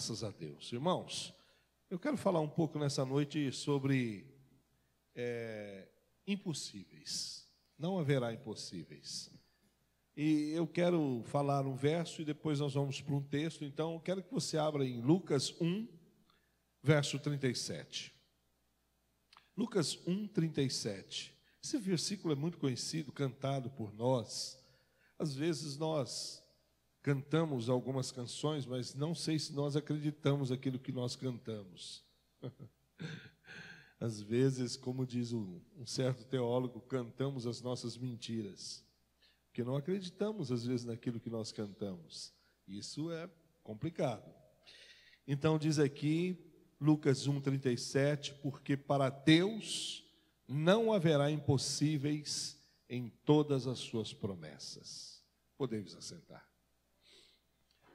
Graças a Deus. Irmãos, eu quero falar um pouco nessa noite sobre impossíveis. Não haverá impossíveis. E eu quero falar um verso e depois nós vamos para um texto. Então, eu quero que você abra em Lucas 1, verso 37. Lucas 1, 37. Esse versículo é muito conhecido, cantado por nós. Às vezes nós cantamos algumas canções, mas não sei se nós acreditamos naquilo que nós cantamos. Às vezes, como diz um certo teólogo, cantamos as nossas mentiras, porque não acreditamos às vezes naquilo que nós cantamos. Isso é complicado. Então diz aqui, Lucas 1,37, porque para Deus não haverá impossíveis em todas as suas promessas. Podemos assentar.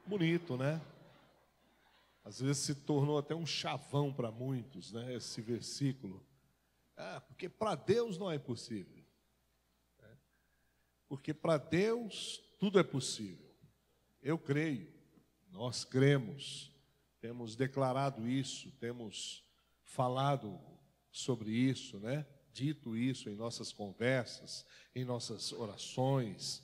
Bonito, né? Às vezes se tornou até um chavão para muitos, né? Esse versículo. Porque para Deus não é impossível. Porque para Deus tudo é possível. Eu creio, nós cremos, temos declarado isso, temos falado sobre isso, né? Dito isso em nossas conversas, em nossas orações,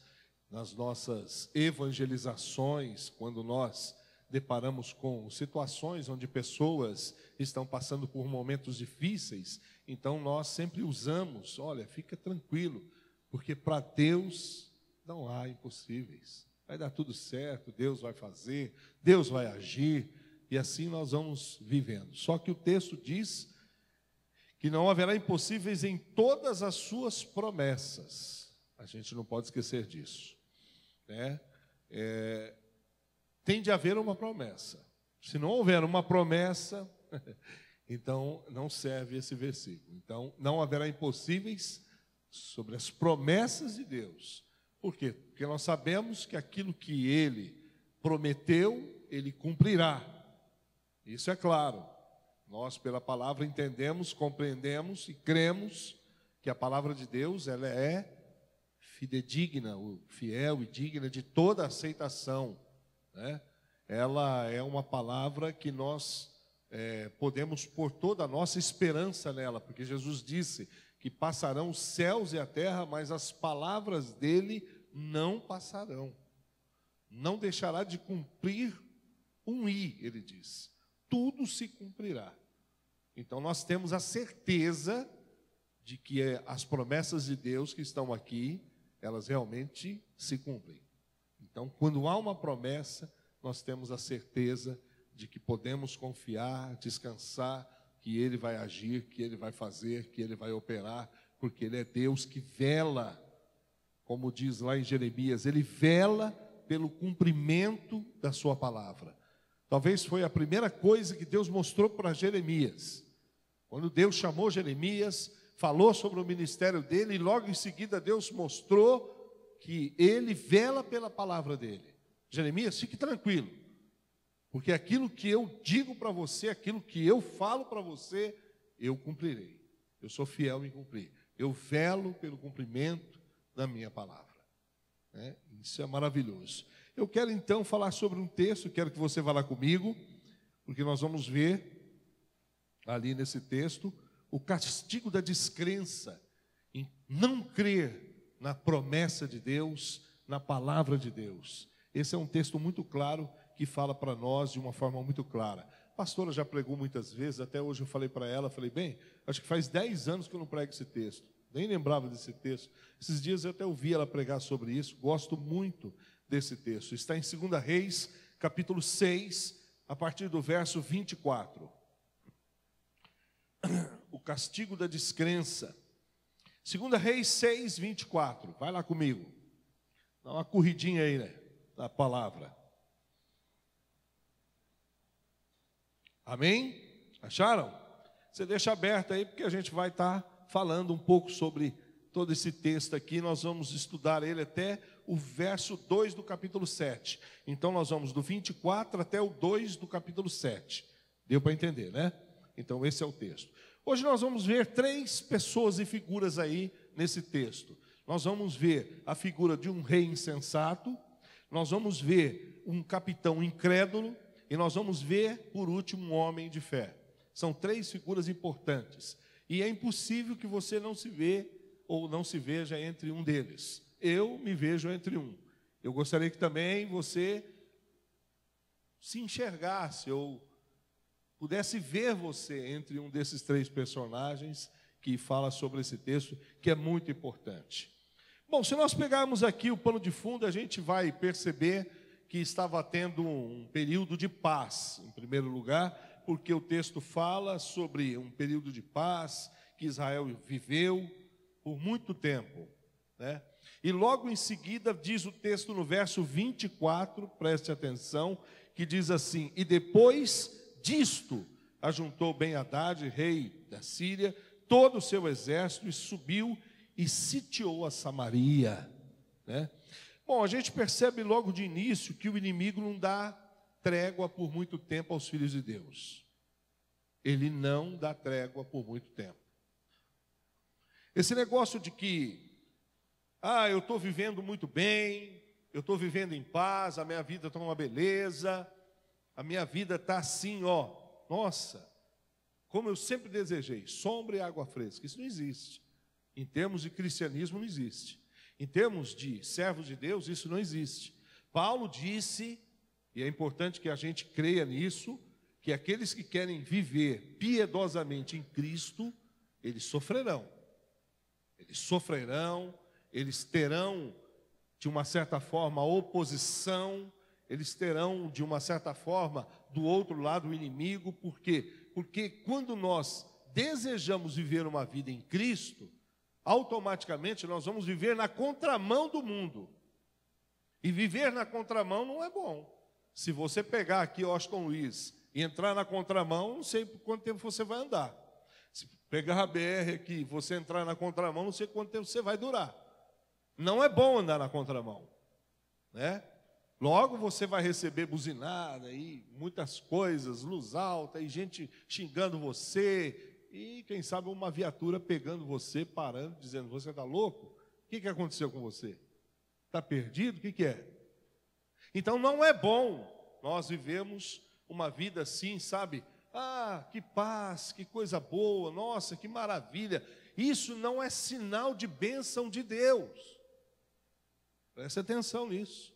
nas nossas evangelizações, quando nós deparamos com situações onde pessoas estão passando por momentos difíceis, então nós sempre usamos, olha, fica tranquilo, porque para Deus não há impossíveis. Vai dar tudo certo, Deus vai fazer, Deus vai agir, e assim nós vamos vivendo. Só que o texto diz que não haverá impossíveis em todas as suas promessas. A gente não pode esquecer disso. Tem de haver uma promessa. Se não houver uma promessa, então não serve esse versículo. Então, não haverá impossíveis sobre as promessas de Deus. Por quê? Porque nós sabemos que aquilo que Ele prometeu, Ele cumprirá. Isso é claro. Nós, pela palavra, entendemos, compreendemos e cremos que a palavra de Deus, ela é fidedigna, fiel e digna de toda aceitação, né? Ela é uma palavra que nós podemos pôr toda a nossa esperança nela, porque Jesus disse que passarão os céus e a terra, mas as palavras dele não passarão. Não deixará de cumprir um i, ele diz. Tudo se cumprirá. Então nós temos a certeza de que as promessas de Deus que estão aqui, elas realmente se cumprem. Então, quando há uma promessa, nós temos a certeza de que podemos confiar, descansar, que Ele vai agir, que Ele vai fazer, que Ele vai operar, porque Ele é Deus que vela, como diz lá em Jeremias, Ele vela pelo cumprimento da sua palavra. Talvez foi a primeira coisa que Deus mostrou para Jeremias. Quando Deus chamou Jeremias, falou sobre o ministério dele, e logo em seguida Deus mostrou que ele vela pela palavra dele. Jeremias, fique tranquilo, porque aquilo que eu digo para você, aquilo que eu falo para você, eu cumprirei. Eu sou fiel em cumprir. Eu velo pelo cumprimento da minha palavra. Isso é maravilhoso. Eu quero então falar sobre um texto, quero que você vá lá comigo, porque nós vamos ver ali nesse texto o castigo da descrença em não crer na promessa de Deus, na palavra de Deus. Esse é um texto muito claro que fala para nós de uma forma muito clara. A pastora já pregou muitas vezes, até hoje eu falei para ela, acho que faz 10 anos que eu não prego esse texto, nem lembrava desse texto. Esses dias eu até ouvi ela pregar sobre isso, gosto muito desse texto. Está em 2 Reis, capítulo 6, a partir do verso 24. O castigo da descrença. 2 Reis 6, 24. Vai lá comigo. Dá uma corridinha aí, né? Da palavra. Amém? Acharam? Você deixa aberto aí, porque a gente vai estar falando um pouco sobre todo esse texto aqui. Nós vamos estudar ele até o verso 2 do capítulo 7. Então nós vamos do 24 até o 2 do capítulo 7. Deu para entender, né? Então esse é o texto. Hoje nós vamos ver 3 pessoas e figuras aí nesse texto. Nós vamos ver a figura de um rei insensato, nós vamos ver um capitão incrédulo e nós vamos ver, por último, um homem de fé. São 3 figuras importantes. E é impossível que você não se vê ou não se veja entre um deles. Eu me vejo entre um. Eu gostaria que também você se enxergasse ou pudesse ver você entre um desses 3 personagens que fala sobre esse texto, que é muito importante. Bom, se nós pegarmos aqui o pano de fundo, a gente vai perceber que estava tendo um período de paz, em primeiro lugar, porque o texto fala sobre um período de paz que Israel viveu por muito tempo, né? E logo em seguida diz o texto no verso 24, preste atenção, que diz assim: e depois disto ajuntou Ben-Hadad, rei da Síria, todo o seu exército e subiu e sitiou a Samaria, né? Bom, a gente percebe logo de início que o inimigo não dá trégua por muito tempo aos filhos de Deus. Ele não dá trégua por muito tempo. Esse negócio de que, eu estou vivendo muito bem, eu estou vivendo em paz, a minha vida está uma beleza, a minha vida está assim, nossa, como eu sempre desejei, sombra e água fresca. Isso não existe. Em termos de cristianismo, não existe. Em termos de servos de Deus, isso não existe. Paulo disse, e é importante que a gente creia nisso, que aqueles que querem viver piedosamente em Cristo, eles sofrerão. Eles sofrerão, eles terão, de uma certa forma, oposição, eles terão, de uma certa forma, do outro lado, o inimigo. Por quê? Porque quando nós desejamos viver uma vida em Cristo, automaticamente nós vamos viver na contramão do mundo. E viver na contramão não é bom. Se você pegar aqui Washington Luiz e entrar na contramão, não sei por quanto tempo você vai andar. Se pegar a BR aqui, você entrar na contramão, não sei quanto tempo você vai durar. Não é bom andar na contramão, né? Logo você vai receber buzinada e muitas coisas, luz alta e gente xingando você. E, quem sabe, uma viatura pegando você, parando, dizendo: você está louco? O que aconteceu com você? Está perdido? O que é? Então, não é bom nós vivemos uma vida assim, sabe? Que paz, que coisa boa, nossa, que maravilha. Isso não é sinal de bênção de Deus. Preste atenção nisso.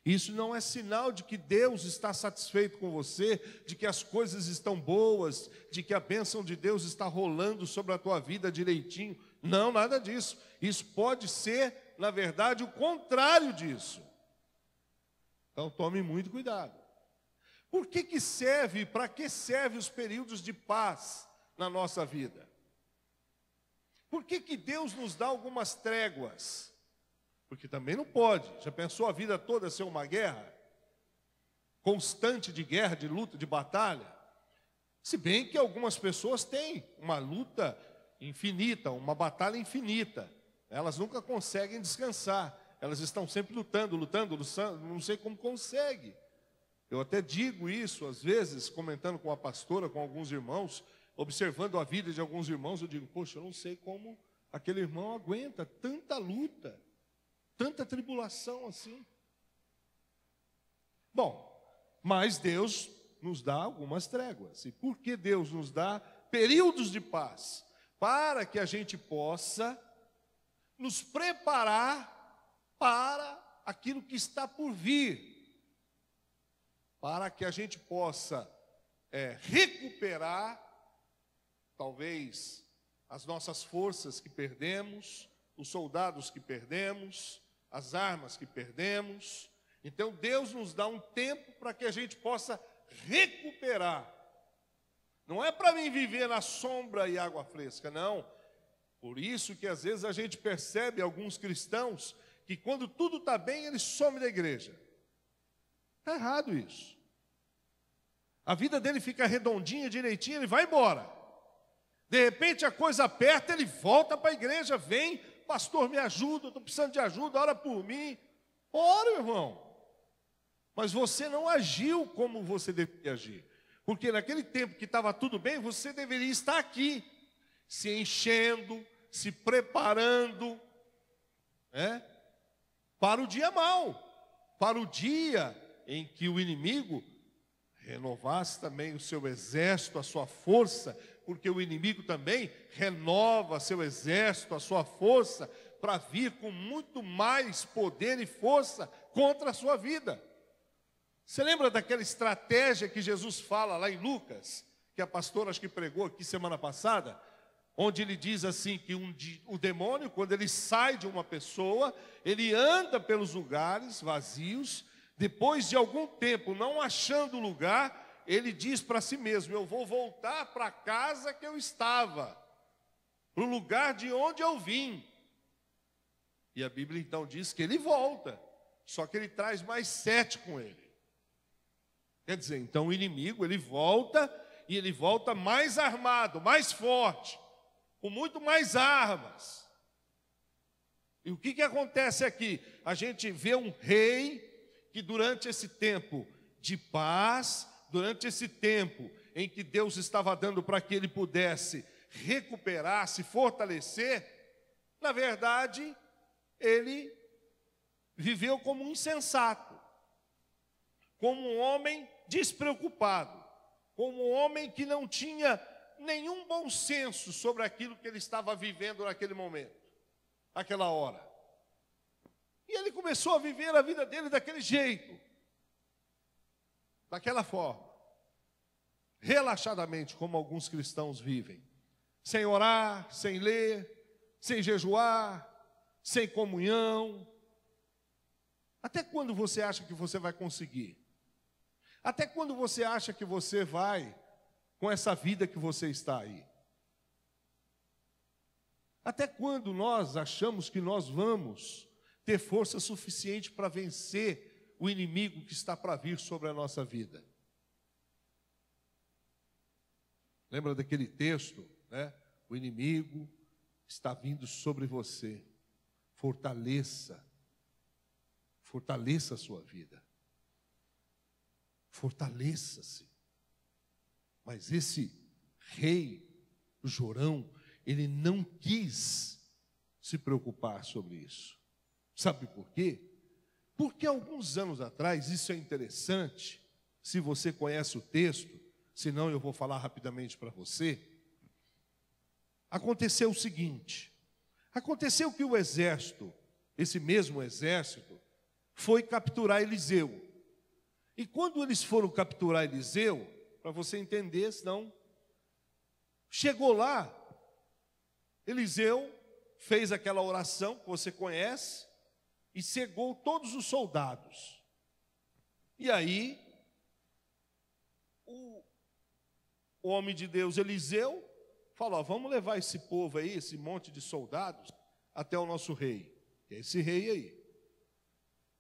Isso não é sinal de que Deus está satisfeito com você, de que as coisas estão boas, de que a bênção de Deus está rolando sobre a tua vida direitinho. Não, nada disso. Isso pode ser, na verdade, o contrário disso. Então tome muito cuidado. Por que serve, para que serve os períodos de paz na nossa vida? Por que Deus nos dá algumas tréguas? Porque também não pode. Já pensou a vida toda ser uma guerra? Constante de guerra, de luta, de batalha? Se bem que algumas pessoas têm uma luta infinita, uma batalha infinita. Elas nunca conseguem descansar. Elas estão sempre lutando, não sei como consegue. Eu até digo isso, às vezes, comentando com a pastora, com alguns irmãos, observando a vida de alguns irmãos, eu digo: poxa, eu não sei como aquele irmão aguenta tanta luta, tanta tribulação assim. Bom, mas Deus nos dá algumas tréguas. E por que Deus nos dá períodos de paz? Para que a gente possa nos preparar para aquilo que está por vir. Para que a gente possa recuperar, talvez, as nossas forças que perdemos, os soldados que perdemos, as armas que perdemos. Então Deus nos dá um tempo para que a gente possa recuperar. Não é para mim viver na sombra e água fresca, não. Por isso que às vezes a gente percebe alguns cristãos que quando tudo está bem, eles somem da igreja. Está errado isso. A vida dele fica redondinha, direitinha, ele vai embora. De repente a coisa aperta, ele volta para a igreja, vem: pastor, me ajuda, estou precisando de ajuda, ora por mim. Ora, irmão. Mas você não agiu como você deveria agir. Porque naquele tempo que estava tudo bem, você deveria estar aqui, se enchendo, se preparando, para o dia mau, para o dia em que o inimigo renovasse também o seu exército, a sua força, porque o inimigo também renova seu exército, a sua força, para vir com muito mais poder e força contra a sua vida. Você lembra daquela estratégia que Jesus fala lá em Lucas, que a pastora acho que pregou aqui semana passada, onde ele diz assim que o demônio, quando ele sai de uma pessoa, ele anda pelos lugares vazios, depois de algum tempo, não achando lugar, ele diz para si mesmo: eu vou voltar para a casa que eu estava, para o lugar de onde eu vim. E a Bíblia então diz que ele volta, só que ele traz mais 7 com ele. Quer dizer, então o inimigo, ele volta, e ele volta mais armado, mais forte, com muito mais armas. E o que acontece aqui? A gente vê um rei que durante esse tempo de paz, durante esse tempo em que Deus estava dando para que ele pudesse recuperar, se fortalecer, na verdade, ele viveu como um insensato, como um homem despreocupado, como um homem que não tinha nenhum bom senso sobre aquilo que ele estava vivendo naquele momento, naquela hora. E ele começou a viver a vida dele daquele jeito, daquela forma, relaxadamente, como alguns cristãos vivem, sem orar, sem ler, sem jejuar, sem comunhão. Até quando você acha que você vai conseguir? Até quando você acha que você vai com essa vida que você está aí? Até quando nós achamos que nós vamos ter força suficiente para vencer o inimigo que está para vir sobre a nossa vida? Lembra daquele texto, né? O inimigo está vindo sobre você. Fortaleça a sua vida. Fortaleça-se. Mas esse rei, o Jorão, ele não quis se preocupar sobre isso. Sabe por quê? Porque alguns anos atrás, isso é interessante, se você conhece o texto, senão eu vou falar rapidamente para você. Aconteceu o seguinte: aconteceu que o exército, esse mesmo exército, foi capturar Eliseu. E quando eles foram capturar Eliseu, para você entender, senão, chegou lá, Eliseu fez aquela oração que você conhece e cegou todos os soldados. E aí, o homem de Deus Eliseu falou: vamos levar esse povo aí, esse monte de soldados, até o nosso rei, que é esse rei aí.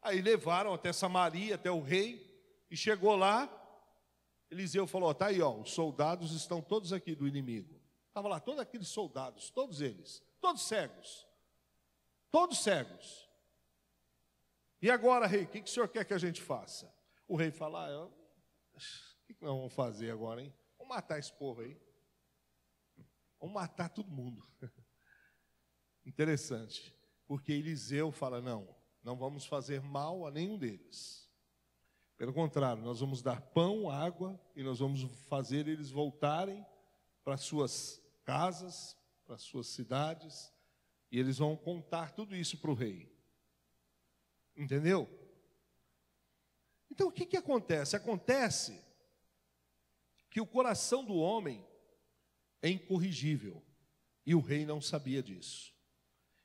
Aí levaram até Samaria, até o rei, e chegou lá, Eliseu falou: tá aí, ó, os soldados estão todos aqui do inimigo. Estava lá todos aqueles soldados, todos eles, todos cegos. Todos cegos. E agora, rei, o que o senhor quer que a gente faça? O rei fala: o que nós vamos fazer agora, hein? Vamos matar esse povo aí. Vamos matar todo mundo. Interessante, porque Eliseu fala: não vamos fazer mal a nenhum deles. Pelo contrário, nós vamos dar pão, água, e nós vamos fazer eles voltarem para suas casas, para suas cidades, e eles vão contar tudo isso para o rei. Entendeu? Então o que acontece? Acontece que o coração do homem é incorrigível, e o rei não sabia disso.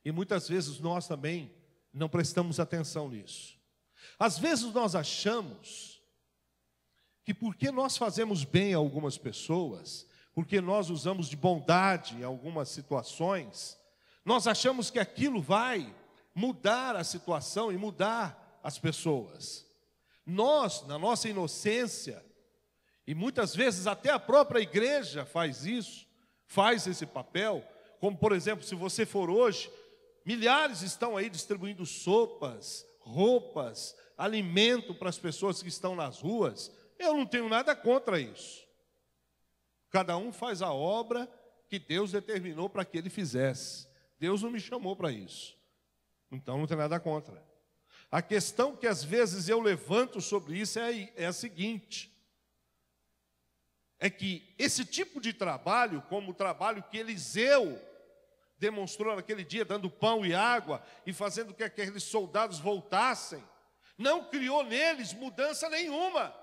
E muitas vezes nós também não prestamos atenção nisso. Às vezes nós achamos que porque nós fazemos bem a algumas pessoas, porque nós usamos de bondade em algumas situações, nós achamos que aquilo vai mudar a situação e mudar as pessoas. Nós, na nossa inocência, e muitas vezes até a própria igreja faz isso, faz esse papel, como por exemplo, se você for hoje, milhares estão aí distribuindo sopas, roupas, alimento para as pessoas que estão nas ruas. Eu não tenho nada contra isso. Cada um faz a obra que Deus determinou para que ele fizesse. Deus não me chamou para isso. Então não tem nada contra. A questão que às vezes eu levanto sobre isso é a seguinte: é que esse tipo de trabalho, como o trabalho que Eliseu demonstrou naquele dia, dando pão e água e fazendo com que aqueles soldados voltassem, não criou neles mudança nenhuma.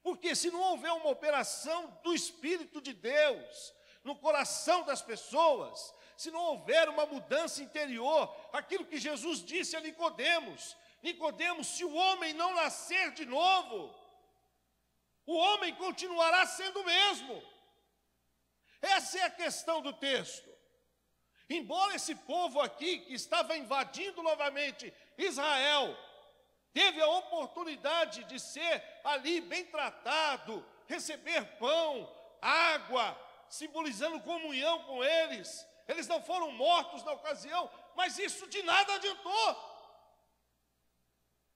Porque se não houver uma operação do Espírito de Deus no coração das pessoas, se não houver uma mudança interior, aquilo que Jesus disse a Nicodemos: Nicodemos, se o homem não nascer de novo, o homem continuará sendo o mesmo. Essa é a questão do texto. Embora esse povo aqui, que estava invadindo novamente Israel, teve a oportunidade de ser ali bem tratado, receber pão, água, simbolizando comunhão com eles. Eles não foram mortos na ocasião, mas isso de nada adiantou.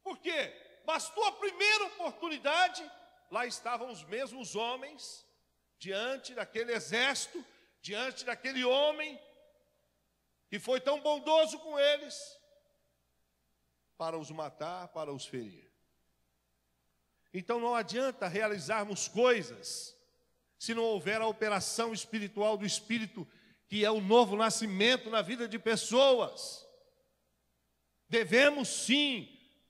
Por quê? Bastou a primeira oportunidade, lá estavam os mesmos homens, diante daquele exército, diante daquele homem, que foi tão bondoso com eles, para os matar, para os ferir. Então não adianta realizarmos coisas, se não houver a operação espiritual do Espírito, que é o novo nascimento na vida de pessoas. Devemos sim,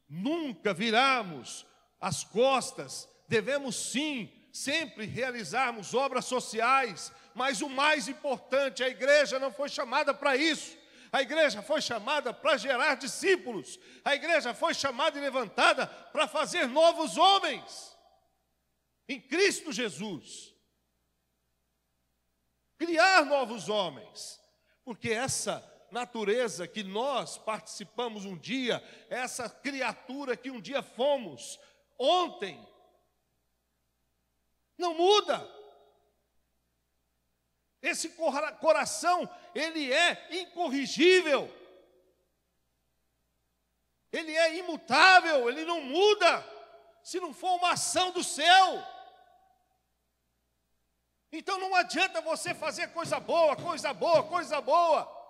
nunca virarmos as costas, devemos sim, sempre realizarmos obras sociais, mas o mais importante, a igreja não foi chamada para isso. A igreja foi chamada para gerar discípulos. A igreja foi chamada e levantada para fazer novos homens em Cristo Jesus. Criar novos homens, porque essa natureza que nós participamos um dia, essa criatura que um dia fomos, ontem, não muda. Esse coração, ele é incorrigível, ele é imutável, ele não muda, se não for uma ação do céu. Então não adianta você fazer coisa boa, coisa boa, coisa boa.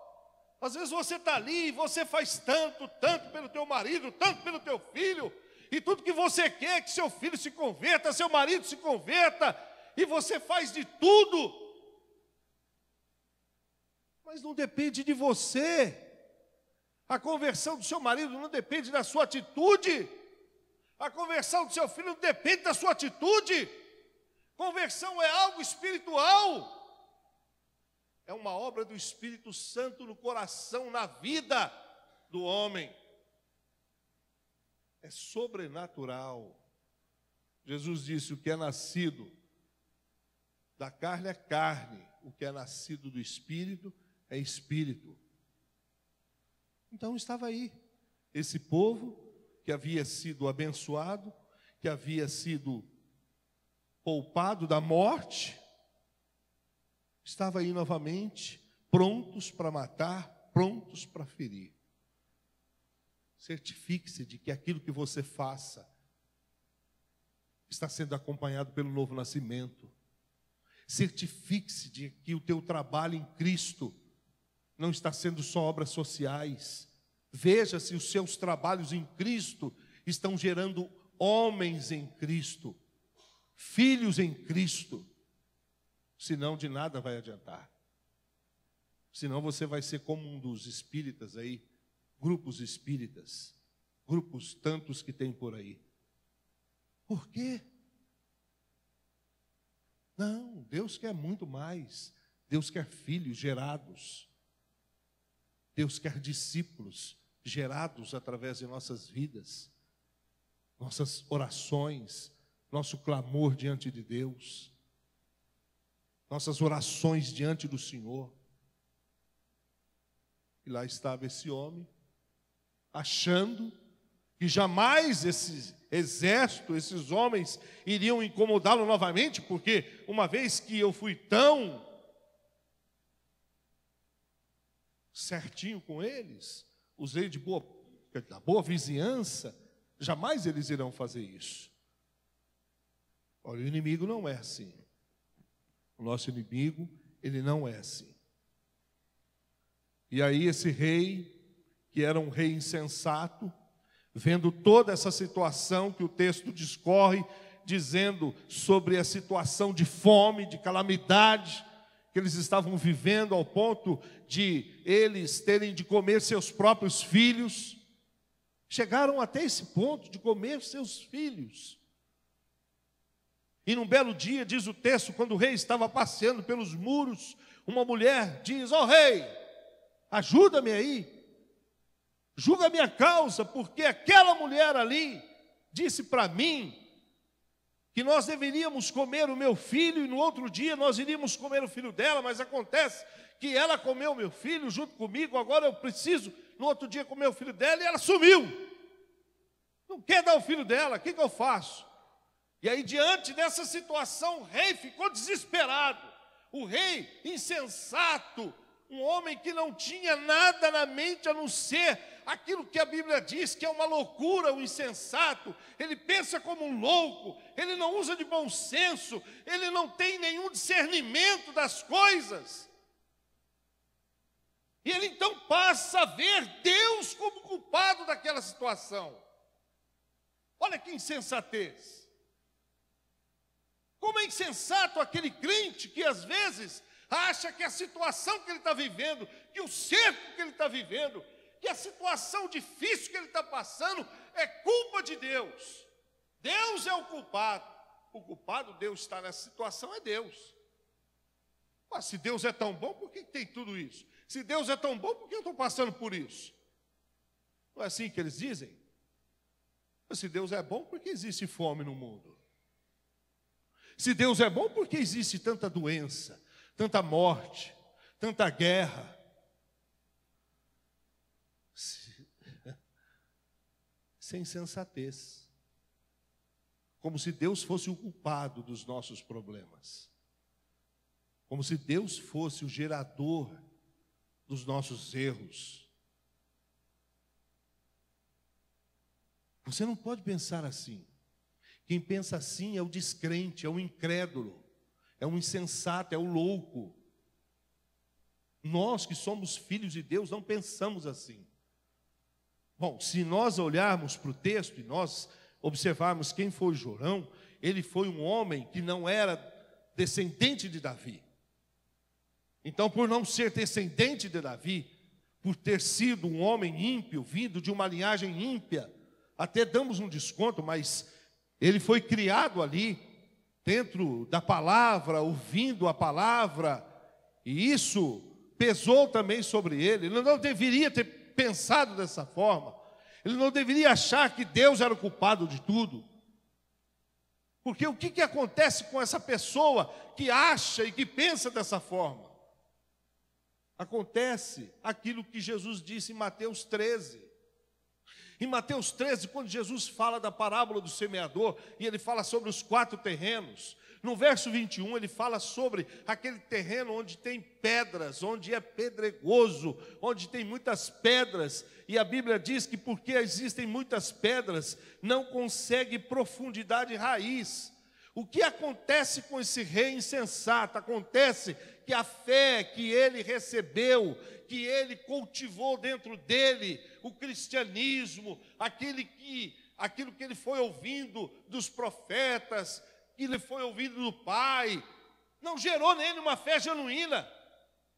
Às vezes você está ali e você faz tanto pelo teu marido, tanto pelo teu filho, e tudo que você quer é que seu filho se converta, seu marido se converta, e você faz de tudo. Mas não depende de você. A conversão do seu marido não depende da sua atitude. A conversão do seu filho não depende da sua atitude. Conversão é algo espiritual. É uma obra do Espírito Santo no coração, na vida do homem. É sobrenatural. Jesus disse: o que é nascido da carne é carne, o que é nascido do Espírito é Espírito. Então estava aí, esse povo que havia sido abençoado, que havia sido poupado da morte, estava aí novamente, prontos para matar, prontos para ferir. Certifique-se de que aquilo que você faça está sendo acompanhado pelo novo nascimento. Certifique-se de que o teu trabalho em Cristo não está sendo só obras sociais. Veja se os seus trabalhos em Cristo estão gerando homens em Cristo, filhos em Cristo. Senão de nada vai adiantar. Senão você vai ser como um dos espíritas aí, grupos espíritas, grupos tantos que tem por aí. Por quê? Não, Deus quer muito mais. Deus quer filhos gerados. Deus quer discípulos gerados através de nossas vidas, nossas orações, nosso clamor diante de Deus, nossas orações diante do Senhor. E lá estava esse homem, achando que jamais esse exército, esses homens iriam incomodá-lo novamente, porque uma vez que eu fui tão certinho com eles, usei da boa vizinhança, jamais eles irão fazer isso. Olha, o inimigo não é assim. O nosso inimigo, ele não é assim. E aí esse rei, que era um rei insensato, vendo toda essa situação que o texto discorre, dizendo sobre a situação de fome, de calamidade que eles estavam vivendo, ao ponto de eles terem de comer seus próprios filhos. Chegaram até esse ponto de comer seus filhos. E num belo dia, diz o texto, quando o rei estava passeando pelos muros, uma mulher diz: ó rei, ajuda-me aí, julga a minha causa, porque aquela mulher ali disse para mim que nós deveríamos comer o meu filho, e no outro dia nós iríamos comer o filho dela, mas acontece que ela comeu o meu filho junto comigo, agora eu preciso, no outro dia, comer o filho dela, e ela sumiu. Não quer dar o filho dela, o que eu faço? E aí, diante dessa situação, o rei ficou desesperado. O rei, insensato, um homem que não tinha nada na mente a não ser aquilo que a Bíblia diz que é uma loucura, o insensato. Ele pensa como um louco, ele não usa de bom senso, ele não tem nenhum discernimento das coisas. E ele então passa a ver Deus como culpado daquela situação. Olha que insensatez. Como é insensato aquele crente que às vezes acha que a situação que ele está vivendo, que o cerco que ele está vivendo, que a situação difícil que ele está passando é culpa de Deus. Deus é o culpado. O culpado, Deus está nessa situação, é Deus. Mas se Deus é tão bom, por que tem tudo isso? Se Deus é tão bom, por que eu estou passando por isso? Não é assim que eles dizem? Mas se Deus é bom, por que existe fome no mundo? Se Deus é bom, por que existe tanta doença, tanta morte, tanta guerra? Sem insensatez. Como se Deus fosse o culpado dos nossos problemas. Como se Deus fosse o gerador dos nossos erros. Você não pode pensar assim. Quem pensa assim é o descrente, é o incrédulo, é o insensato, é o louco. Nós que somos filhos de Deus não pensamos assim. Bom, se nós olharmos para o texto e nós observarmos quem foi Jorão, ele foi um homem que não era descendente de Davi. Então, por não ser descendente de Davi, por ter sido um homem ímpio, vindo de uma linhagem ímpia, até damos um desconto, mas ele foi criado ali, dentro da palavra, ouvindo a palavra, e isso pesou também sobre ele. Ele não deveria ter pensado dessa forma, ele não deveria achar que Deus era o culpado de tudo. Porque o que acontece com essa pessoa que acha e que pensa dessa forma? Acontece aquilo que Jesus disse em Mateus 13. Em Mateus 13, quando Jesus fala da parábola do semeador, e ele fala sobre os 4 terrenos, no verso 21 ele fala sobre aquele terreno onde tem pedras, onde é pedregoso, onde tem muitas pedras, e a Bíblia diz que porque existem muitas pedras, não consegue profundidade e raiz. O que acontece com esse rei insensato? Acontece que a fé que ele recebeu, que ele cultivou dentro dele, o cristianismo, aquilo que ele foi ouvindo dos profetas, que ele foi ouvindo do Pai, não gerou nele uma fé genuína,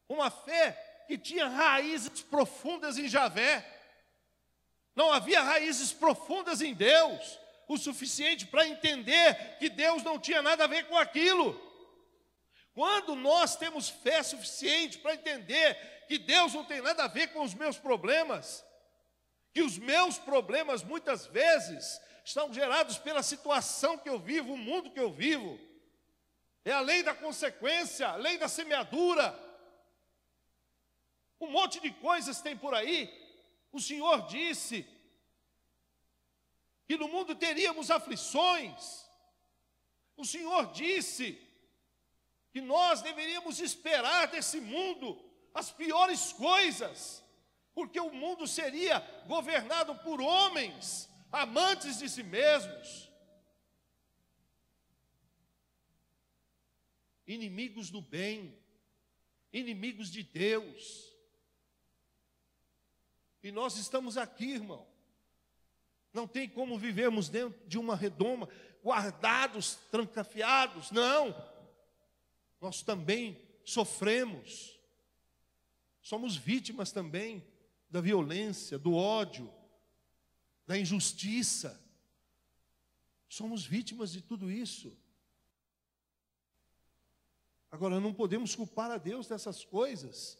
uma fé que tinha raízes profundas em Javé. Não havia raízes profundas em Deus, o suficiente para entender que Deus não tinha nada a ver com aquilo. Quando nós temos fé suficiente para entender que Deus não tem nada a ver com os meus problemas, que os meus problemas muitas vezes estão gerados pela situação que eu vivo, o mundo que eu vivo, é a lei da consequência, a lei da semeadura, um monte de coisas tem por aí. O Senhor disse que no mundo teríamos aflições, o Senhor disse que nós deveríamos esperar desse mundo as piores coisas, porque o mundo seria governado por homens amantes de si mesmos, inimigos do bem, inimigos de Deus. E nós estamos aqui, irmão. Não tem como vivermos dentro de uma redoma. guardados, trancafiados. Não. Nós também sofremos. Somos vítimas também da violência, do ódio, da injustiça. Somos vítimas de tudo isso. Agora, não podemos culpar a Deus dessas coisas.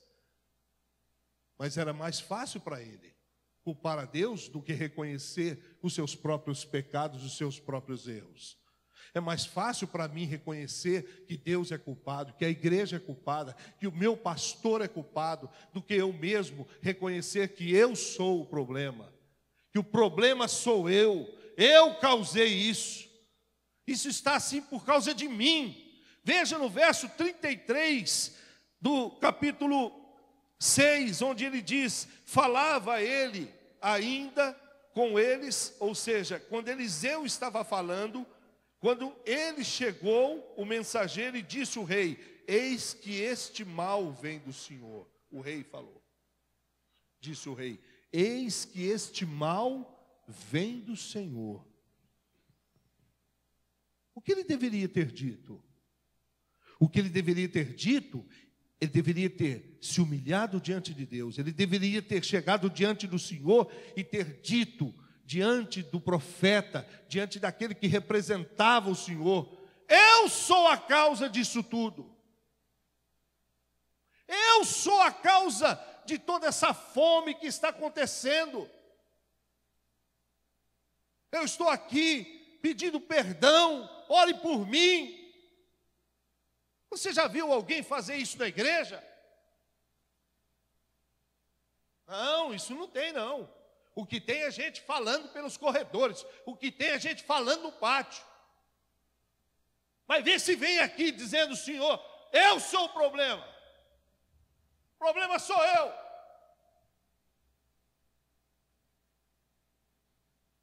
Mas era mais fácil para ele culpar a Deus do que reconhecer os seus próprios pecados, os seus próprios erros. É mais fácil para mim reconhecer que Deus é culpado, que a igreja é culpada, que o meu pastor é culpado, do que eu mesmo reconhecer que eu sou o problema. Que o problema sou eu causei isso. Isso está assim por causa de mim. Veja no verso 33 do capítulo 6, onde ele diz: falava ele ainda com eles, ou seja, quando Eliseu estava falando, quando ele chegou, o mensageiro, e disse o rei: eis que este mal vem do Senhor. O rei falou, disse o rei: eis que este mal vem do Senhor. O que ele deveria ter dito? O que ele deveria ter dito, ele deveria ter se humilhado diante de Deus, ele deveria ter chegado diante do Senhor e ter dito diante do profeta, diante daquele que representava o Senhor: eu sou a causa disso tudo. Eu sou a causa de toda essa fome que está acontecendo. Eu estou aqui pedindo perdão, ore por mim. Você já viu alguém fazer isso na igreja? Não, isso não tem não. O que tem é gente falando pelos corredores. O que tem é gente falando no pátio. Mas vê se vem aqui dizendo: Senhor, eu sou o problema. O problema sou eu.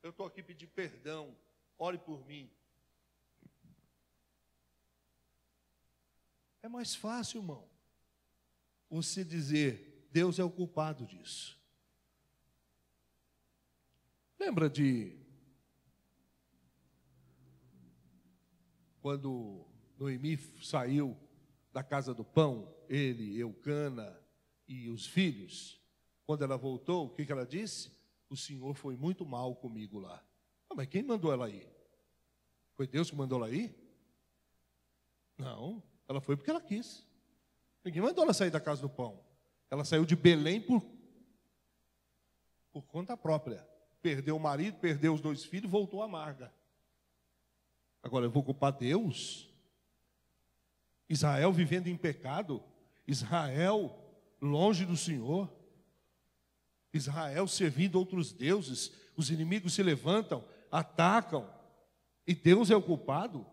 Eu estou aqui pedindo perdão. Ore por mim. É mais fácil, irmão, você dizer: Deus é o culpado disso. Lembra de quando Noemi saiu da casa do pão, ele, Eucana e os filhos? Quando ela voltou, o que ela disse? O Senhor foi muito mal comigo lá. Ah, mas quem mandou ela ir? Foi Deus que mandou ela ir? Não. Ela foi porque ela quis. Ninguém mandou ela sair da casa do pão. Ela saiu de Belém por conta própria. Perdeu o marido, perdeu os 2 filhos, voltou amarga. Agora, eu vou culpar Deus? Israel vivendo em pecado? Israel longe do Senhor? Israel servindo outros deuses? Os inimigos se levantam, atacam, e Deus é o culpado?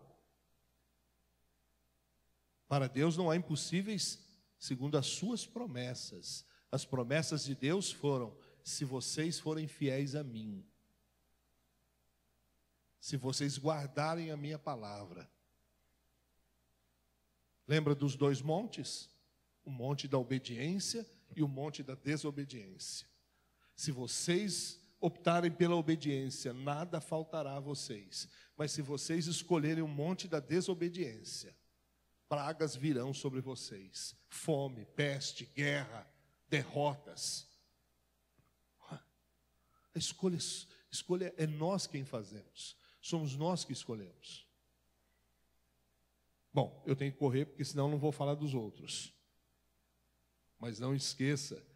Para Deus não há impossíveis, segundo as suas promessas. As promessas de Deus foram: se vocês forem fiéis a mim, se vocês guardarem a minha palavra. Lembra dos 2 montes? O monte da obediência e o monte da desobediência. Se vocês optarem pela obediência, nada faltará a vocês. Mas se vocês escolherem o monte da desobediência, pragas virão sobre vocês: fome, peste, guerra, derrotas. A escolha é nós quem fazemos. Somos nós que escolhemos. Bom, eu tenho que correr, porque senão não vou falar dos outros. Mas não esqueça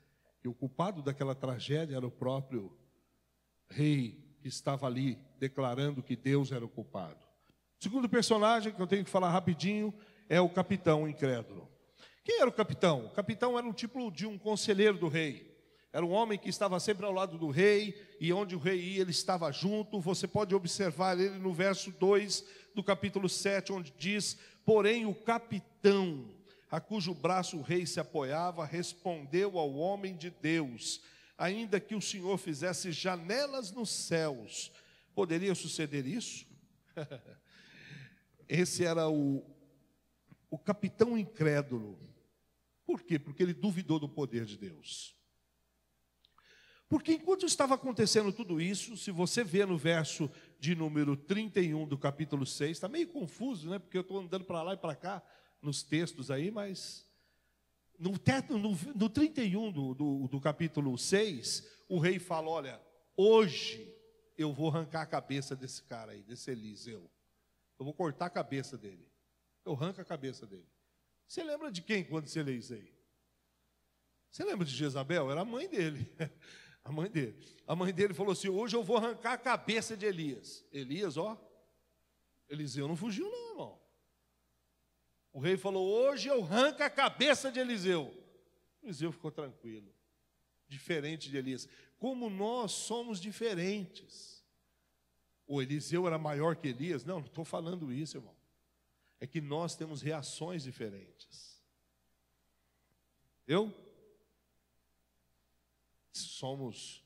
que o culpado daquela tragédia era o próprio rei, que estava ali declarando que Deus era o culpado. O segundo personagem que eu tenho que falar rapidinho é o capitão incrédulo. Quem era o capitão? O capitão era um tipo de um conselheiro do rei. Era um homem que estava sempre ao lado do rei, e onde o rei ia, ele estava junto. Você pode observar ele no verso 2 do capítulo 7, onde diz: porém o capitão, a cujo braço o rei se apoiava, respondeu ao homem de Deus: ainda que o Senhor fizesse janelas nos céus, poderia suceder isso? Esse era o capitão incrédulo. Por quê? Porque ele duvidou do poder de Deus. Porque enquanto estava acontecendo tudo isso, se você vê no verso de número 31 do capítulo 6. Está meio confuso, né? Porque eu estou andando para lá e para cá nos textos aí, mas no 31 do capítulo 6, o rei fala: olha, hoje eu vou arrancar a cabeça desse cara aí, desse Eliseu. Eu vou cortar a cabeça dele. Eu arranco a cabeça dele. Você lembra de quem quando se Eliseu? Você lembra de Jezabel? Era a mãe dele. A mãe dele. A mãe dele falou assim: hoje eu vou arrancar a cabeça de Elias. Elias, ó. Eliseu não fugiu não, irmão. O rei falou: hoje eu arranco a cabeça de Eliseu. Eliseu ficou tranquilo. Diferente de Elias. Como nós somos diferentes. O Eliseu era maior que Elias? Não estou falando isso, irmão. É que nós temos reações diferentes. Somos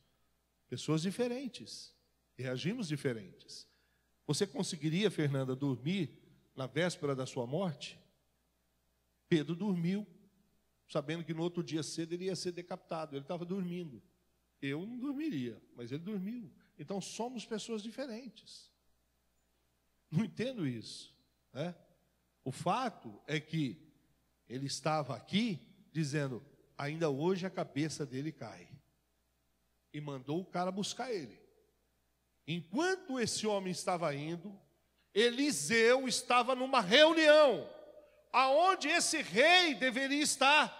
pessoas diferentes. Reagimos diferentes. Você conseguiria, Fernanda, dormir na véspera da sua morte? Pedro dormiu, sabendo que no outro dia cedo ele ia ser decapitado. Ele estava dormindo. Eu não dormiria, mas ele dormiu. Então somos pessoas diferentes. Não entendo isso, né? O fato é que ele estava aqui dizendo: ainda hoje a cabeça dele cai. E mandou o cara buscar ele. Enquanto esse homem estava indo, Eliseu estava numa reunião, aonde esse rei deveria estar.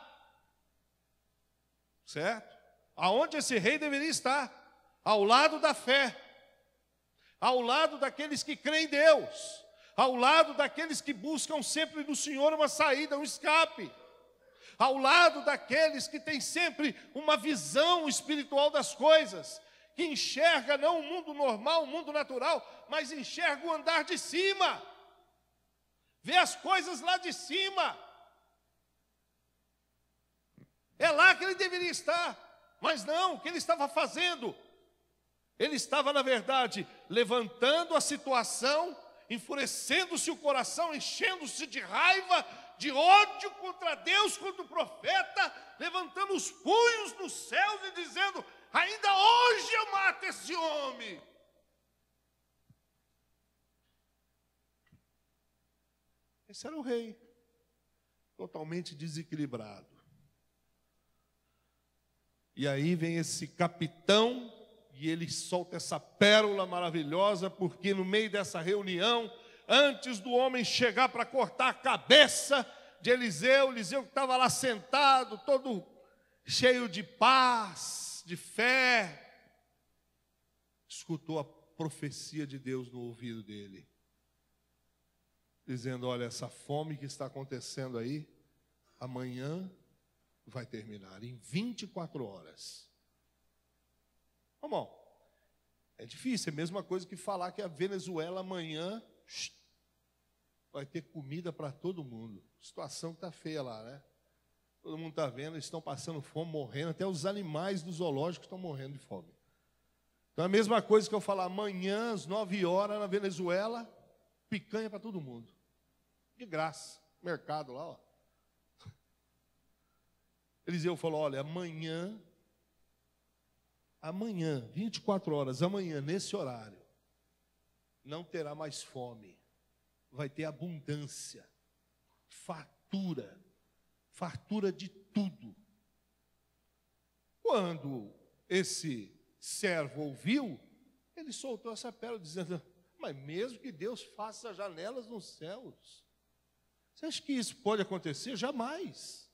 Certo? Aonde esse rei deveria estar? Ao lado da fé, ao lado daqueles que creem em Deus, ao lado daqueles que buscam sempre no Senhor uma saída, um escape, ao lado daqueles que têm sempre uma visão espiritual das coisas, que enxerga não o mundo normal, o mundo natural, mas enxerga o andar de cima, vê as coisas lá de cima. É lá que ele deveria estar, mas não, o que ele estava fazendo? Ele estava, na verdade, levantando a situação, enfurecendo-se o coração, enchendo-se de raiva, de ódio contra Deus, contra o profeta, levantando os punhos nos céus e dizendo: ainda hoje eu mato esse homem. Esse era o rei, totalmente desequilibrado. E aí vem esse capitão, e ele solta essa pérola maravilhosa, porque no meio dessa reunião, antes do homem chegar para cortar a cabeça de Eliseu, Eliseu que estava lá sentado, todo cheio de paz, de fé, escutou a profecia de Deus no ouvido dele, dizendo: olha, essa fome que está acontecendo aí, amanhã vai terminar, em 24 horas. Irmão, é difícil, é a mesma coisa que falar que a Venezuela amanhã vai ter comida para todo mundo. A situação está feia lá, né? Todo mundo está vendo, eles estão passando fome, morrendo, até os animais do zoológico estão morrendo de fome. Então é a mesma coisa que eu falar amanhã, às 9 horas, na Venezuela, picanha para todo mundo. De graça, mercado lá, ó. Eliseu falou: olha, amanhã, 24 horas, amanhã, nesse horário, não terá mais fome, vai ter abundância, fartura de tudo. Quando esse servo ouviu, ele soltou essa pérola, dizendo: mas mesmo que Deus faça janelas nos céus, você acha que isso pode acontecer? Jamais.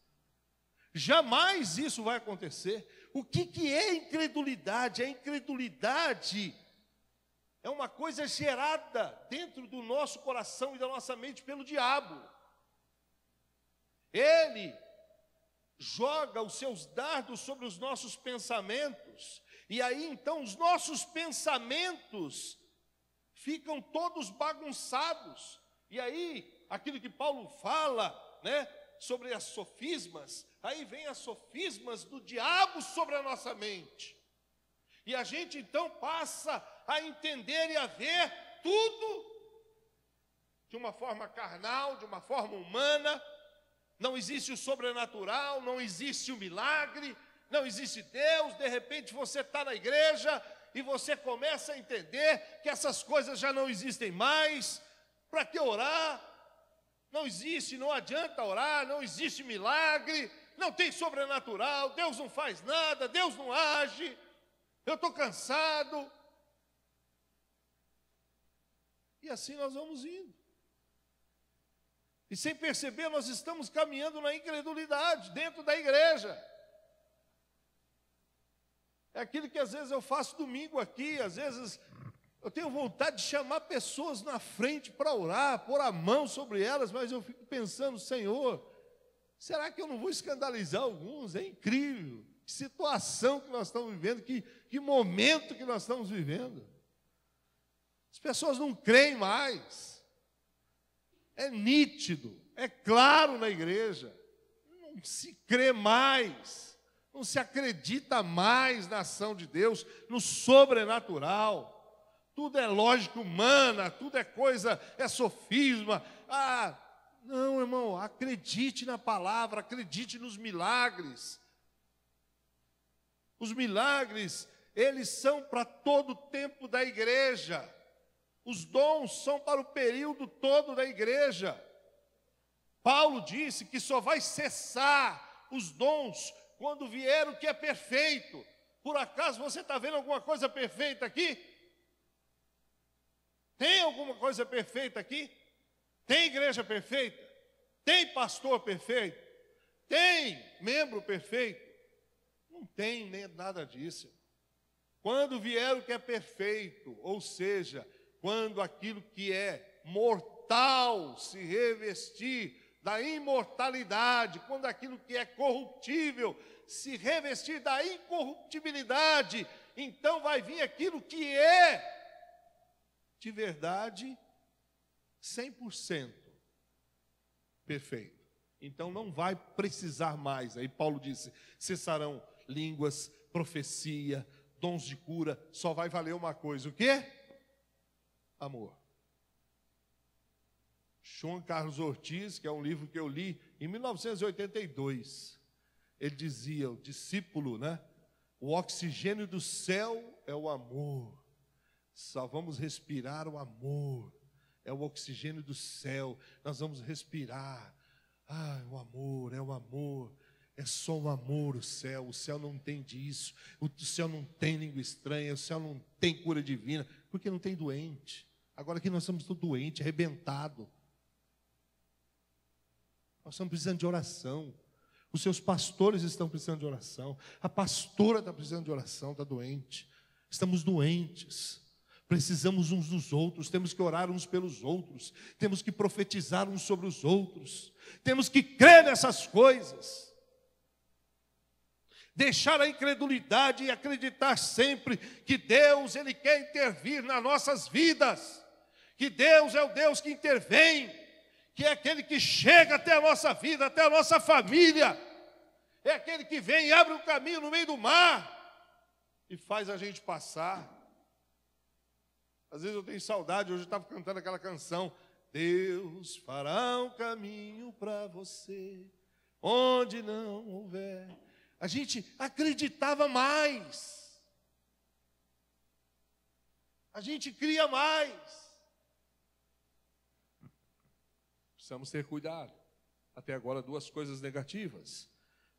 Jamais isso vai acontecer. O que é incredulidade? A incredulidade é uma coisa gerada dentro do nosso coração e da nossa mente pelo diabo. Ele joga os seus dardos sobre os nossos pensamentos, e aí então os nossos pensamentos ficam todos bagunçados. E aí, aquilo que Paulo fala, né, sobre as sofismas, aí vem as sofismas do diabo sobre a nossa mente. E a gente então passa a entender e a ver tudo de uma forma carnal, de uma forma humana. Não existe o sobrenatural, não existe o milagre, não existe Deus. De repente você está na igreja e você começa a entender que essas coisas já não existem mais. Para que orar? Não existe, não adianta orar, não existe milagre, não tem sobrenatural, Deus não faz nada, Deus não age, eu estou cansado. E assim nós vamos indo. E sem perceber, nós estamos caminhando na incredulidade dentro da igreja. É aquilo que às vezes eu faço domingo aqui, às vezes eu tenho vontade de chamar pessoas na frente para orar, pôr a mão sobre elas, mas eu fico pensando, Senhor, será que eu não vou escandalizar alguns? É incrível, que situação que nós estamos vivendo, que momento que nós estamos vivendo. As pessoas não creem mais. É nítido, é claro na igreja. Não se crê mais, não se acredita mais na ação de Deus, no sobrenatural. Tudo é lógica humana, tudo é coisa, é sofisma. Não, irmão, acredite na palavra, acredite nos milagres. Os milagres, eles são para todo o tempo da igreja. Os dons são para o período todo da igreja. Paulo disse que só vai cessar os dons quando vier o que é perfeito. Por acaso você está vendo alguma coisa perfeita aqui? Tem alguma coisa perfeita aqui? Tem igreja perfeita? Tem pastor perfeito? Tem membro perfeito? Não tem nem nada disso. Quando vier o que é perfeito, ou seja, quando aquilo que é mortal se revestir da imortalidade, quando aquilo que é corruptível se revestir da incorruptibilidade, então vai vir aquilo que é de verdade 100% perfeito. Então não vai precisar mais. Aí Paulo disse, cessarão línguas, profecia, dons de cura, só vai valer uma coisa, o quê? Amor. João Carlos Ortiz, que é um livro que eu li em 1982, ele dizia, o discípulo, né? O oxigênio do céu é o amor. Só vamos respirar o amor. É o oxigênio do céu. Nós vamos respirar. O amor, é o amor. É só o amor o céu. O céu não tem disso. O céu não tem língua estranha. O céu não tem cura divina. Porque não tem doente. Agora aqui nós estamos todos doentes, arrebentados. Nós estamos precisando de oração. Os seus pastores estão precisando de oração. A pastora está precisando de oração, está doente. Estamos doentes. Precisamos uns dos outros, temos que orar uns pelos outros, temos que profetizar uns sobre os outros, temos que crer nessas coisas, deixar a incredulidade e acreditar sempre que Deus, Ele quer intervir nas nossas vidas, que Deus é o Deus que intervém, que é aquele que chega até a nossa vida, até a nossa família, é aquele que vem e abre um caminho no meio do mar e faz a gente passar. Às vezes eu tenho saudade, hoje eu estava cantando aquela canção, Deus fará um caminho para você, onde não houver. A gente acreditava mais, a gente cria mais. Precisamos ter cuidado. Até agora, duas coisas negativas.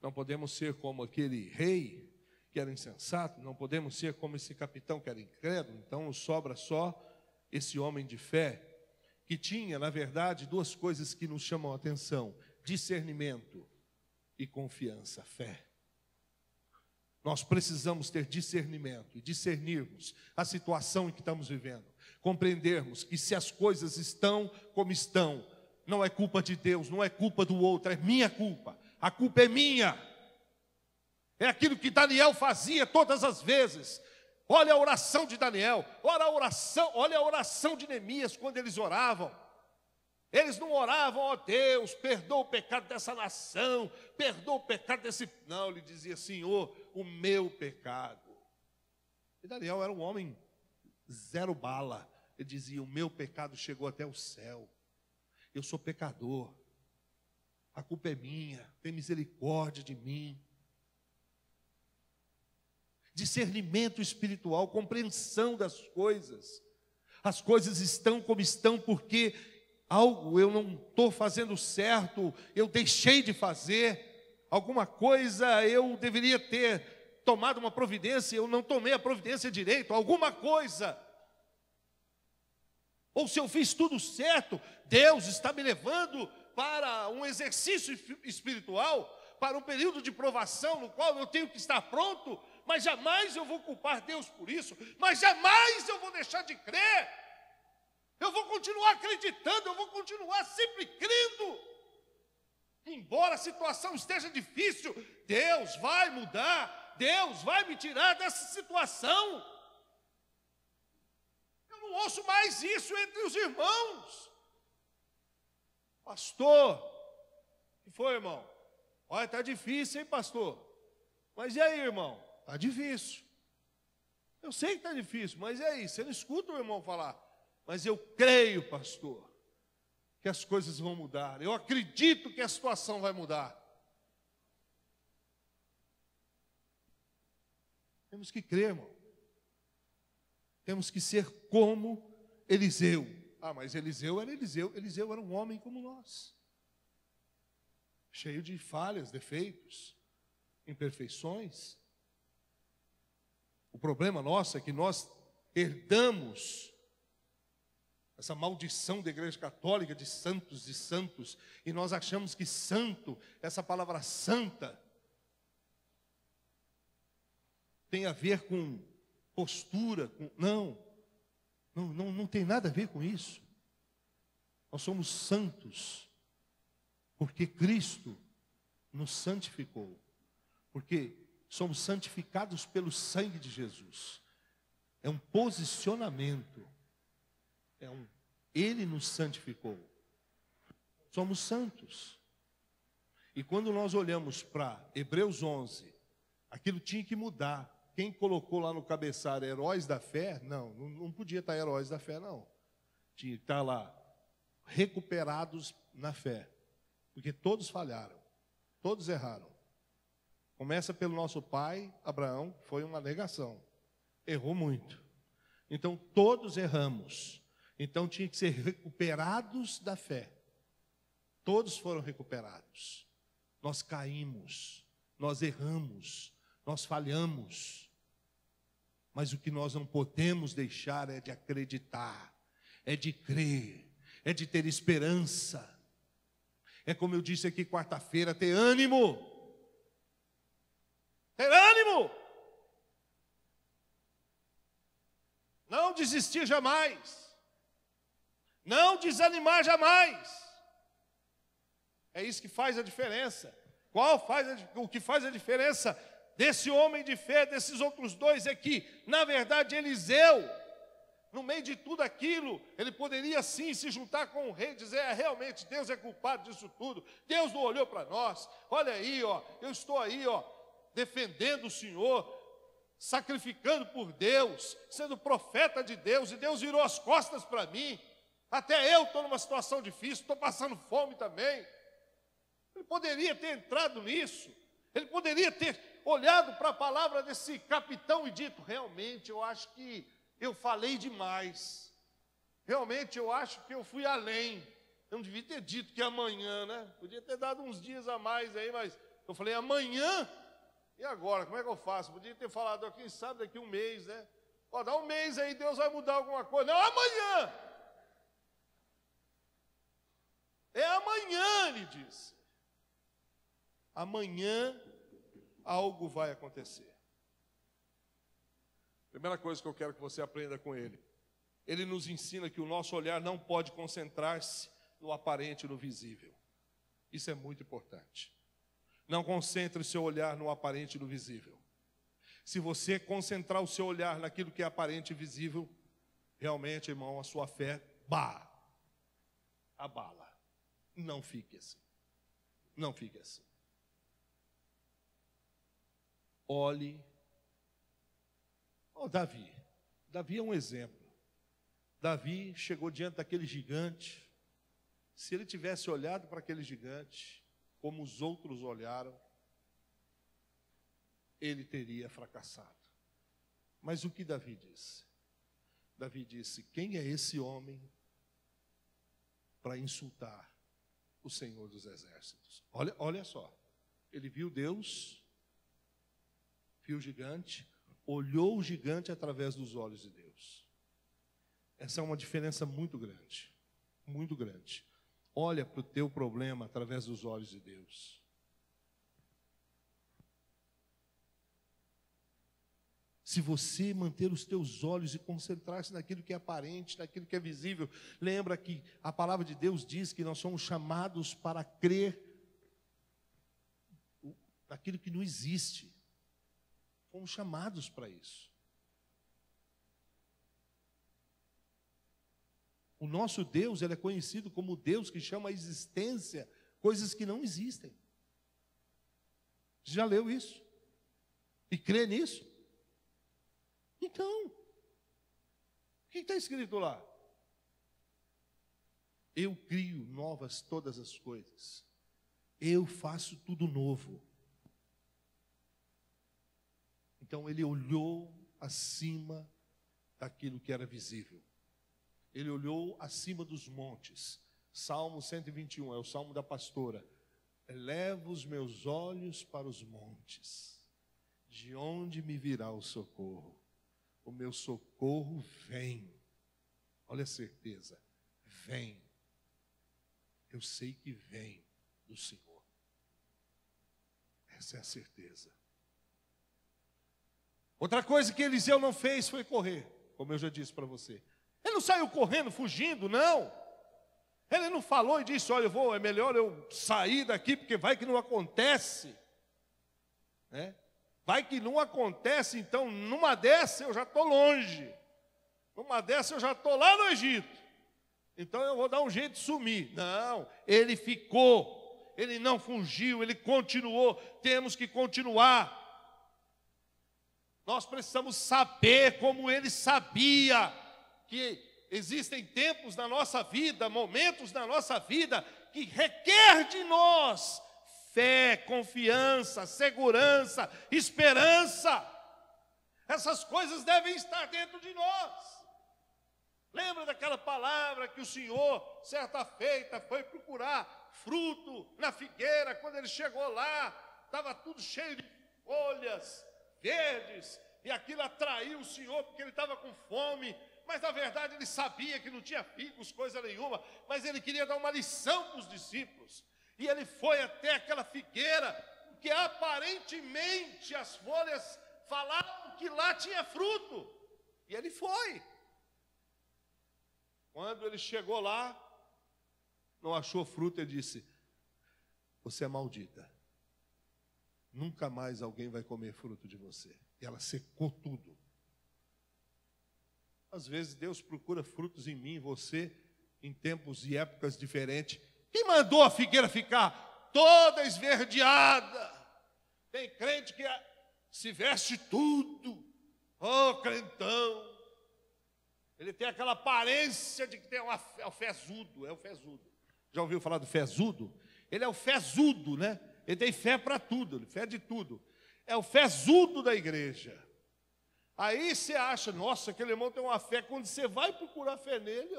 Não podemos ser como aquele rei que era insensato, não podemos ser como esse capitão que era incrédulo, então sobra só esse homem de fé, que tinha, na verdade, duas coisas que nos chamam a atenção, discernimento e confiança, fé. Nós precisamos ter discernimento e discernirmos a situação em que estamos vivendo, compreendermos que se as coisas estão como estão, não é culpa de Deus, não é culpa do outro, é minha culpa, a culpa é minha. É aquilo que Daniel fazia todas as vezes. Olha a oração de Daniel, olha a oração de Neemias quando eles oravam. Eles não oravam, ó Deus, perdoa o pecado dessa nação, perdoa o pecado desse... Não, ele dizia, Senhor, o meu pecado. E Daniel era um homem zero bala. Ele dizia, o meu pecado chegou até o céu. Eu sou pecador. A culpa é minha, tem misericórdia de mim. discernimento espiritual, compreensão das coisas. As coisas estão como estão porque algo eu não estou fazendo certo, eu deixei de fazer, alguma coisa eu deveria ter tomado uma providência, eu não tomei a providência direito, alguma coisa. Ou se eu fiz tudo certo, Deus está me levando para um exercício espiritual, para um período de provação no qual eu tenho que estar pronto, mas jamais eu vou culpar Deus por isso, mas jamais eu vou deixar de crer. Eu vou continuar acreditando, eu vou continuar sempre crendo. Embora a situação esteja difícil, Deus vai mudar, Deus vai me tirar dessa situação. Eu não ouço mais isso entre os irmãos. Pastor, o que foi, irmão? Olha, está difícil, hein, pastor? Mas e aí, irmão? Está difícil. Eu sei que está difícil, mas e aí? Você não escuta o irmão falar. Mas eu creio, pastor, que as coisas vão mudar. Eu acredito que a situação vai mudar. Temos que crer, irmão. Temos que ser como Eliseu. Ah, mas Eliseu era Eliseu. Eliseu era um homem como nós. Cheio de falhas, defeitos, imperfeições. O problema nosso é que nós herdamos essa maldição da igreja católica de santos, e nós achamos que santo, essa palavra santa, tem a ver com postura, não tem nada a ver com isso. Nós somos santos, porque Cristo nos santificou, porque somos santificados pelo sangue de Jesus. É um posicionamento. Ele nos santificou. Somos santos. E quando nós olhamos para Hebreus 11, aquilo tinha que mudar. Quem colocou lá no cabeçalho heróis da fé, não podia estar heróis da fé, não. Tinha que estar lá, recuperados na fé. Porque todos falharam, todos erraram. Começa pelo nosso pai, Abraão, que foi uma negação. Errou muito. Então todos erramos. Então tinha que ser recuperados da fé. Todos foram recuperados. Nós caímos, nós erramos, nós falhamos. Mas o que nós não podemos deixar é de acreditar, é de crer, é de ter esperança. É como eu disse aqui quarta-feira, ter ânimo. Ter ânimo. Não desistir jamais. Não desanimar jamais. É isso que faz a diferença. O que faz a diferença desse homem de fé, desses outros dois, é que, na verdade, Eliseu, no meio de tudo aquilo, ele poderia sim se juntar com o rei e dizer, realmente Deus é culpado disso tudo, Deus não olhou para nós, olha aí, eu estou aí, defendendo o Senhor, sacrificando por Deus, sendo profeta de Deus, e Deus virou as costas para mim. Até eu estou numa situação difícil, estou passando fome também. Ele poderia ter entrado nisso. Ele poderia ter olhado para a palavra desse capitão e dito, realmente eu acho que eu falei demais. Realmente eu acho que eu fui além. Eu não devia ter dito que amanhã, né? Podia ter dado uns dias a mais aí, mas eu falei amanhã. E agora, como é que eu faço? Podia ter falado, quem sabe daqui um mês, né? Dá um mês aí, Deus vai mudar alguma coisa. Não, amanhã. É amanhã, ele disse. Amanhã algo vai acontecer. Primeira coisa que eu quero que você aprenda com ele. Ele nos ensina que o nosso olhar não pode concentrar-se no aparente e no visível. Isso é muito importante. Não concentre o seu olhar no aparente e no visível. Se você concentrar o seu olhar naquilo que é aparente e visível, realmente, irmão, a sua fé abala. Não fique assim. Não fique assim. Olhe. Davi. Davi é um exemplo. Davi chegou diante daquele gigante. Se ele tivesse olhado para aquele gigante, como os outros olharam, ele teria fracassado. Mas o que Davi disse? Davi disse: quem é esse homem para insultar o Senhor dos Exércitos? Olha só, ele viu Deus, viu o gigante, olhou o gigante através dos olhos de Deus. Essa é uma diferença muito grande, muito grande. Olha para o teu problema através dos olhos de Deus. Se você manter os teus olhos e concentrar-se naquilo que é aparente, naquilo que é visível, lembra que a palavra de Deus diz que nós somos chamados para crer naquilo que não existe. Fomos chamados para isso. O nosso Deus, ele é conhecido como o Deus que chama a existência coisas que não existem. Você já leu isso? E crê nisso? Então, o que está escrito lá? Eu crio novas todas as coisas. Eu faço tudo novo. Então ele olhou acima daquilo que era visível. Ele olhou acima dos montes. Salmo 121, é o salmo da pastora. Elevo os meus olhos para os montes. De onde me virá o socorro? O meu socorro vem. Olha a certeza. Vem. Eu sei que vem do Senhor. Essa é a certeza. Outra coisa que Eliseu não fez foi correr, como eu já disse para você. Ele não saiu correndo, fugindo, não. Ele não falou e disse: olha, é melhor eu sair daqui, porque vai que não acontece. Né? Vai que não acontece, então numa dessa eu já estou longe. Numa dessa eu já estou lá no Egito. Então eu vou dar um jeito de sumir. Não, ele ficou, ele não fugiu, ele continuou. Temos que continuar. Nós precisamos saber como ele sabia que existem tempos na nossa vida, momentos na nossa vida que requer de nós fé, confiança, segurança, esperança. Essas coisas devem estar dentro de nós. Lembra daquela palavra que o Senhor, certa feita, foi procurar fruto na figueira? Quando ele chegou lá, estava tudo cheio de folhas verdes, e aquilo atraiu o Senhor porque ele estava com fome, mas na verdade ele sabia que não tinha figos, coisa nenhuma, mas ele queria dar uma lição para os discípulos, e ele foi até aquela figueira, porque aparentemente as folhas falavam que lá tinha fruto, e ele foi. Quando ele chegou lá, não achou fruto, ele disse: você é maldita. Nunca mais alguém vai comer fruto de você. E ela secou tudo. Às vezes Deus procura frutos em mim, em você, em tempos e épocas diferentes. Quem mandou a figueira ficar toda esverdeada? Tem crente que se veste tudo. Oh, crentão. Ele tem aquela aparência de que tem é o fezudo, é o fezudo. Já ouviu falar do fezudo? Ele é o fezudo, né? Ele tem fé para tudo, ele fé de tudo. É o fezudo da igreja. Aí você acha, nossa, aquele irmão tem uma fé. Quando você vai procurar fé nele,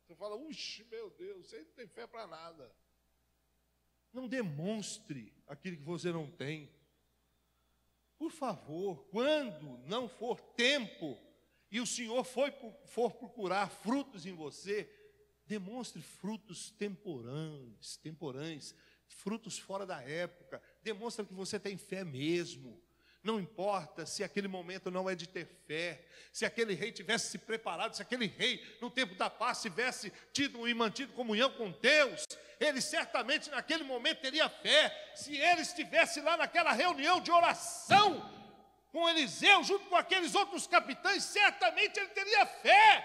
você fala, uxe, meu Deus, você não tem fé para nada. Não demonstre aquilo que você não tem. Por favor, quando não for tempo e o Senhor for procurar frutos em você, demonstre frutos temporães, frutos fora da época. Demonstra que você tem fé mesmo. Não importa se aquele momento não é de ter fé, se aquele rei tivesse se preparado, se aquele rei no tempo da paz tivesse tido e mantido comunhão com Deus, ele certamente naquele momento teria fé. Se ele estivesse lá naquela reunião de oração com Eliseu, junto com aqueles outros capitães, certamente ele teria fé,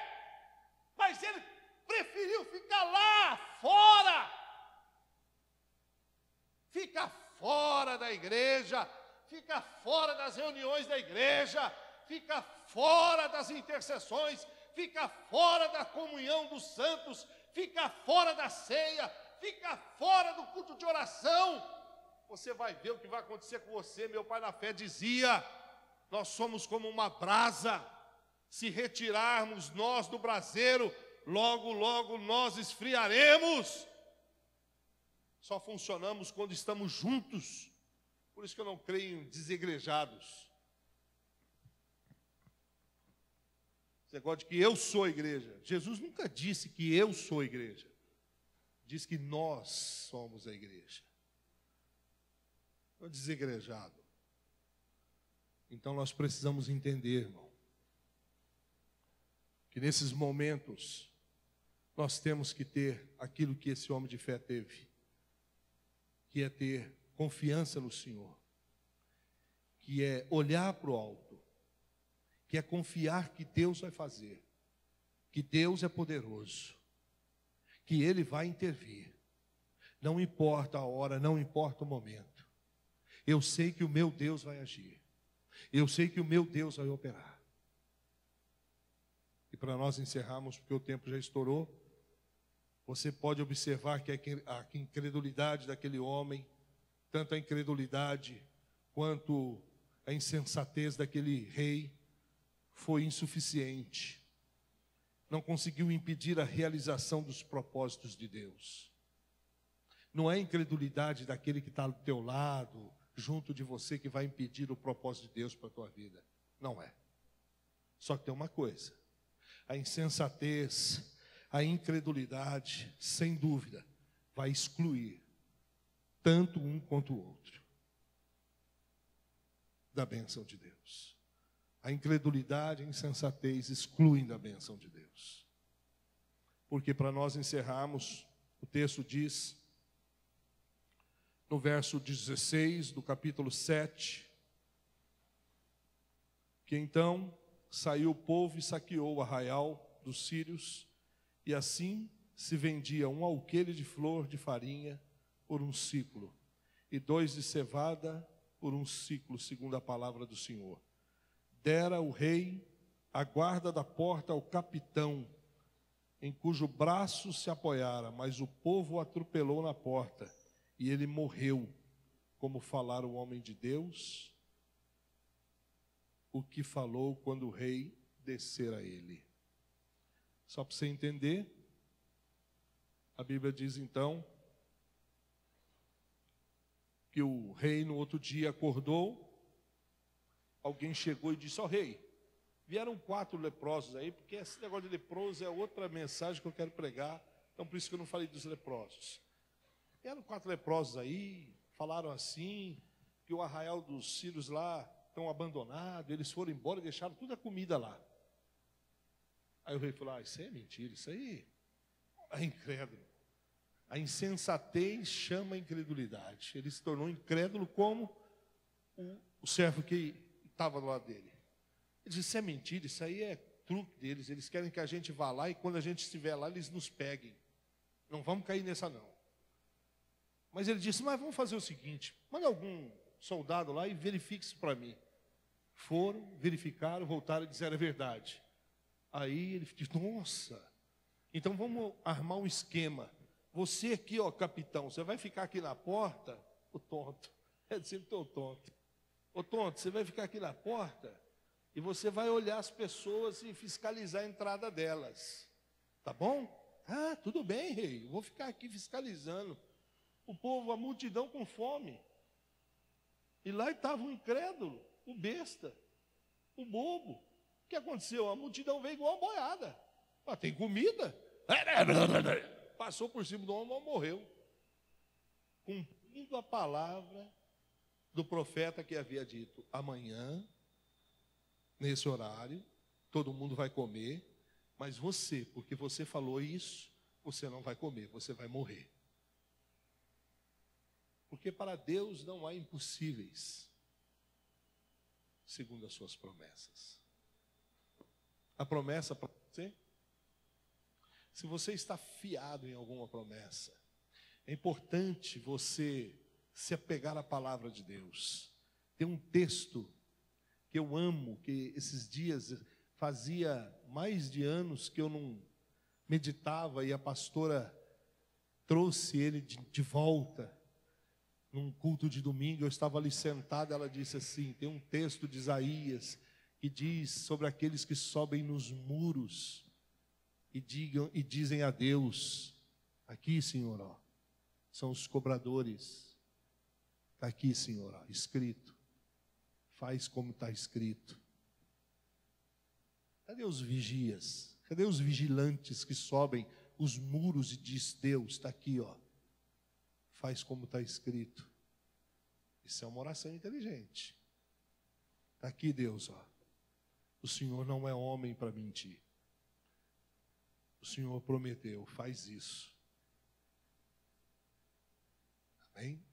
mas ele preferiu ficar lá fora. Fica fora da igreja, fica fora das reuniões da igreja, fica fora das intercessões, fica fora da comunhão dos santos, fica fora da ceia, fica fora do culto de oração. Você vai ver o que vai acontecer com você. Meu pai na fé dizia: nós somos como uma brasa. Se retirarmos nós do braseiro, logo, logo nós esfriaremos. Só funcionamos quando estamos juntos. Por isso que eu não creio em desigrejados. Esse negócio de que eu sou igreja. Jesus nunca disse que eu sou igreja. Diz que nós somos a igreja. Não é desigrejado. Então nós precisamos entender, irmão, que nesses momentos nós temos que ter aquilo que esse homem de fé teve, que é ter confiança no Senhor, que é olhar para o alto, que é confiar que Deus vai fazer, que Deus é poderoso, que Ele vai intervir. Não importa a hora, não importa o momento. Eu sei que o meu Deus vai agir. Eu sei que o meu Deus vai operar. E para nós encerrarmos, porque o tempo já estourou, você pode observar que a incredulidade daquele homem, tanto a incredulidade quanto a insensatez daquele rei, foi insuficiente. Não conseguiu impedir a realização dos propósitos de Deus. Não é a incredulidade daquele que está do teu lado, junto de você, que vai impedir o propósito de Deus para a tua vida. Não é. Só que tem uma coisa: a insensatez, a incredulidade, sem dúvida, vai excluir tanto um quanto o outro da bênção de Deus. A incredulidade e a insensatez excluem da bênção de Deus. Porque para nós encerrarmos, o texto diz, no verso 16 do capítulo 7, que então saiu o povo e saqueou o arraial dos sírios, e assim se vendia um alqueire de flor de farinha por um siclo, e 2 de cevada por um siclo, segundo a palavra do Senhor. Dera o rei a guarda da porta ao capitão, em cujo braço se apoiara, mas o povo o atropelou na porta, e ele morreu, como falara o homem de Deus, o que falou quando o rei descer a ele. Só para você entender, a Bíblia diz então que o rei no outro dia acordou, alguém chegou e disse: ó rei, vieram 4 leprosos aí, porque esse negócio de leproso é outra mensagem que eu quero pregar, então por isso que eu não falei dos leprosos. Vieram 4 leprosos aí, falaram assim, que o arraial dos sírios lá estão abandonados, eles foram embora e deixaram toda a comida lá. Aí o rei falou: isso aí é mentira, isso aí é incrédulo. A insensatez chama a incredulidade. Ele se tornou incrédulo como o servo que estava do lado dele. Ele disse: isso é mentira, isso aí é truque deles, eles querem que a gente vá lá e quando a gente estiver lá, eles nos peguem. Não vamos cair nessa não. Mas ele disse: mas vamos fazer o seguinte, manda algum soldado lá e verifique isso para mim. Foram, verificaram, voltaram e disseram a verdade. Aí ele disse: nossa, então vamos armar um esquema. Você aqui, ó, capitão, você vai ficar aqui na porta, o tonto, é sempre tão tonto. Ô tonto, você vai ficar aqui na porta e você vai olhar as pessoas e fiscalizar a entrada delas. Tá bom? Ah, tudo bem, rei, eu vou ficar aqui fiscalizando. O povo, a multidão com fome. E lá estava o incrédulo, o besta, o bobo. O que aconteceu? A multidão veio igual uma boiada. Ah, tem comida? Passou por cima do homem e morreu. Cumprindo a palavra do profeta que havia dito: amanhã, nesse horário, todo mundo vai comer, mas você, porque você falou isso, você não vai comer, você vai morrer. Porque para Deus não há impossíveis, segundo as suas promessas. A promessa para você, se você está fiado em alguma promessa, é importante você se apegar à palavra de Deus. Tem um texto que eu amo, que esses dias fazia mais de anos que eu não meditava, e a pastora trouxe ele de volta. num culto de domingo, eu estava ali sentado, ela disse assim, tem um texto de Isaías que diz sobre aqueles que sobem nos muros e dizem a Deus, aqui, Senhor, ó, são os cobradores. Está aqui, Senhor, ó, escrito. Faz como está escrito. Cadê os vigias? Cadê os vigilantes que sobem os muros e diz, Deus, está aqui, ó. Faz como está escrito. Isso é uma oração inteligente. Está aqui, Deus, ó. O Senhor não é homem para mentir. O Senhor prometeu, faz isso. Amém?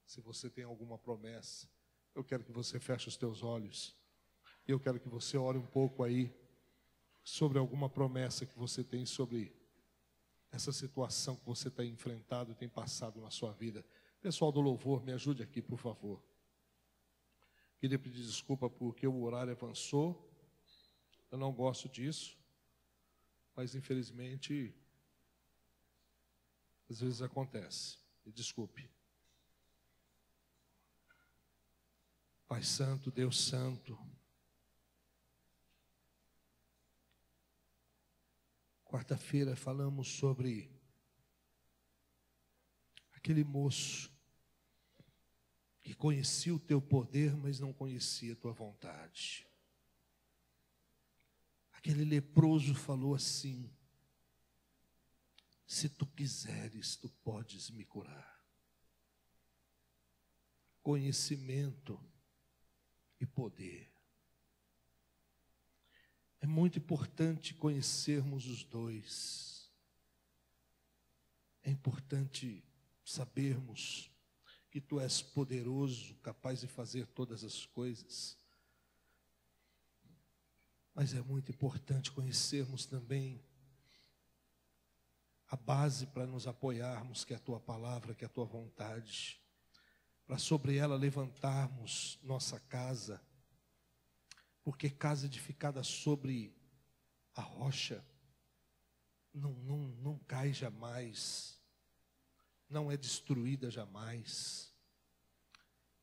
Se você tem alguma promessa, eu quero que você feche os teus olhos. E eu quero que você ore um pouco aí sobre alguma promessa que você tem sobre essa situação que você tem enfrentado e tem passado na sua vida. Pessoal do louvor, me ajude aqui, por favor. Queria pedir desculpa porque o horário avançou. Eu não gosto disso. Mas, infelizmente, às vezes acontece. Me desculpe. Pai Santo, Deus Santo. Quarta-feira falamos sobre aquele moço que conhecia o teu poder, mas não conhecia a tua vontade. Aquele leproso falou assim, se tu quiseres, tu podes me curar. Conhecimento e poder. É muito importante conhecermos os dois. É importante sabermos que tu és poderoso, capaz de fazer todas as coisas. Mas é muito importante conhecermos também a base para nos apoiarmos, que é a tua palavra, que é a tua vontade. Para sobre ela levantarmos nossa casa. Porque casa edificada sobre a rocha não cai jamais, não é destruída jamais.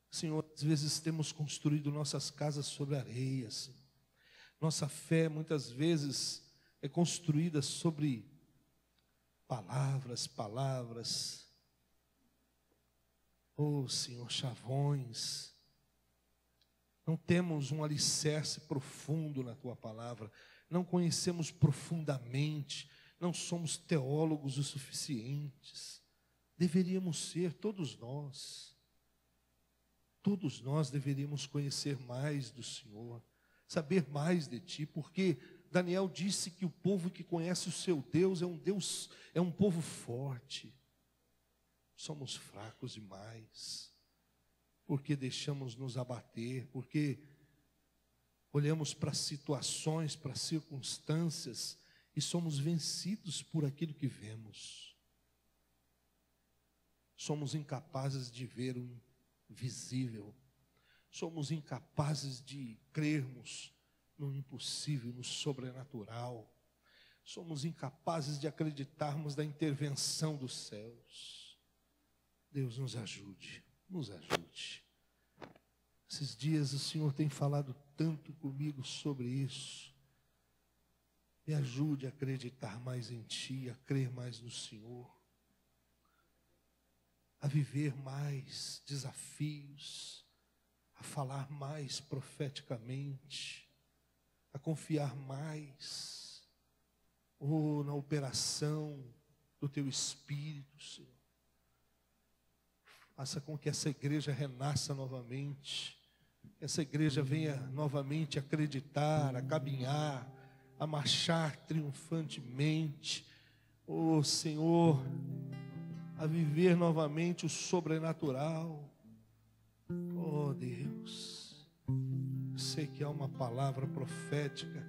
Senhor, às vezes temos construído nossas casas sobre areia, Senhor. Nossa fé muitas vezes é construída sobre palavras. Oh, Senhor, chavões. Não temos um alicerce profundo na tua palavra, não conhecemos profundamente, não somos teólogos o suficientes. Deveríamos ser, todos nós deveríamos conhecer mais do Senhor, saber mais de ti, porque Daniel disse que o povo que conhece o seu Deus, é um povo forte. Somos fracos demais. Porque deixamos nos abater, porque olhamos para situações, para circunstâncias e somos vencidos por aquilo que vemos. Somos incapazes de ver o invisível, somos incapazes de crermos no impossível, no sobrenatural, somos incapazes de acreditarmos na intervenção dos céus. Deus nos ajude. Nos ajude. Esses dias o Senhor tem falado tanto comigo sobre isso. Me ajude a acreditar mais em Ti, a crer mais no Senhor, a viver mais desafios, a falar mais profeticamente, a confiar mais na operação do Teu Espírito, Senhor. Faça com que essa igreja renasça novamente, que essa igreja venha novamente acreditar, a caminhar, a marchar triunfantemente, oh Senhor, a viver novamente o sobrenatural. Oh Deus, eu sei que há uma palavra profética,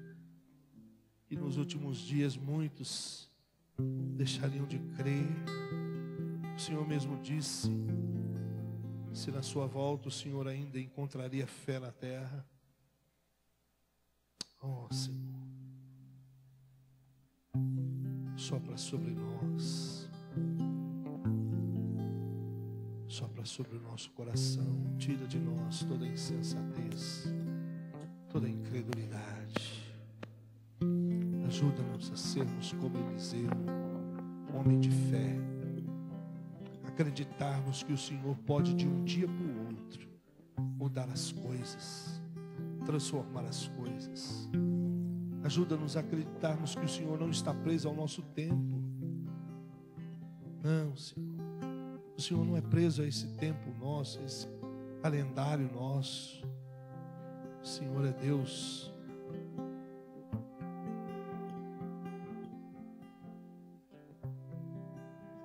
que nos últimos dias muitos deixariam de crer. O Senhor mesmo disse, se na sua volta o Senhor ainda encontraria fé na terra. Oh Senhor, sopra sobre nós, sopra sopra sobre o nosso coração, tira de nós toda a insensatez, toda a incredulidade. Ajuda-nos a sermos como Eliseu, um homem de fé, acreditarmos que o Senhor pode de um dia para o outro mudar as coisas, transformar as coisas. Ajuda-nos a acreditarmos que o Senhor não está preso ao nosso tempo. Não, Senhor. O Senhor não é preso a esse tempo nosso, a esse calendário nosso. O Senhor é Deus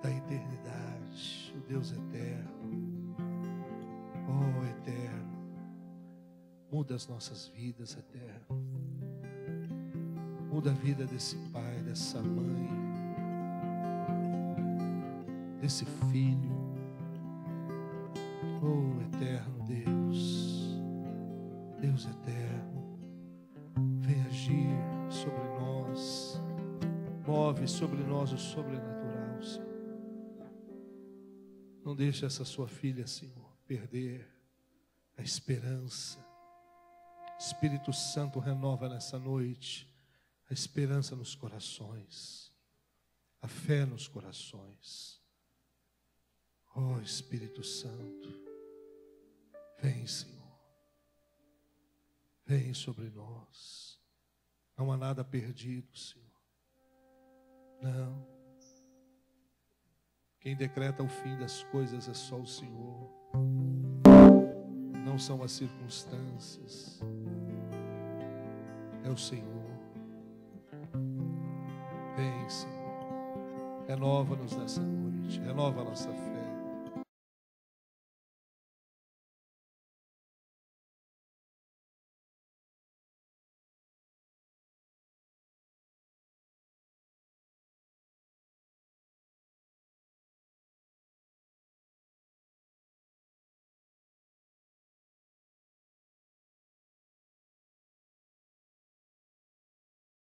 da eternidade, o Deus eterno. Oh, eterno, muda as nossas vidas, eterno. Muda a vida desse pai, dessa mãe, desse filho. Oh, eterno Deus, Deus eterno, vem agir sobre nós, move sobre nós o sobrenatural, Senhor. Não deixe essa sua filha, Senhor, perder a esperança. Espírito Santo, renova nessa noite a esperança nos corações, a fé nos corações. Oh, Espírito Santo, vem, Senhor, vem sobre nós. Não há nada perdido, Senhor. Não. Quem decreta o fim das coisas é só o Senhor. Não são as circunstâncias. É o Senhor. Vem, Senhor. Renova-nos nessa noite. Renova a nossa fé.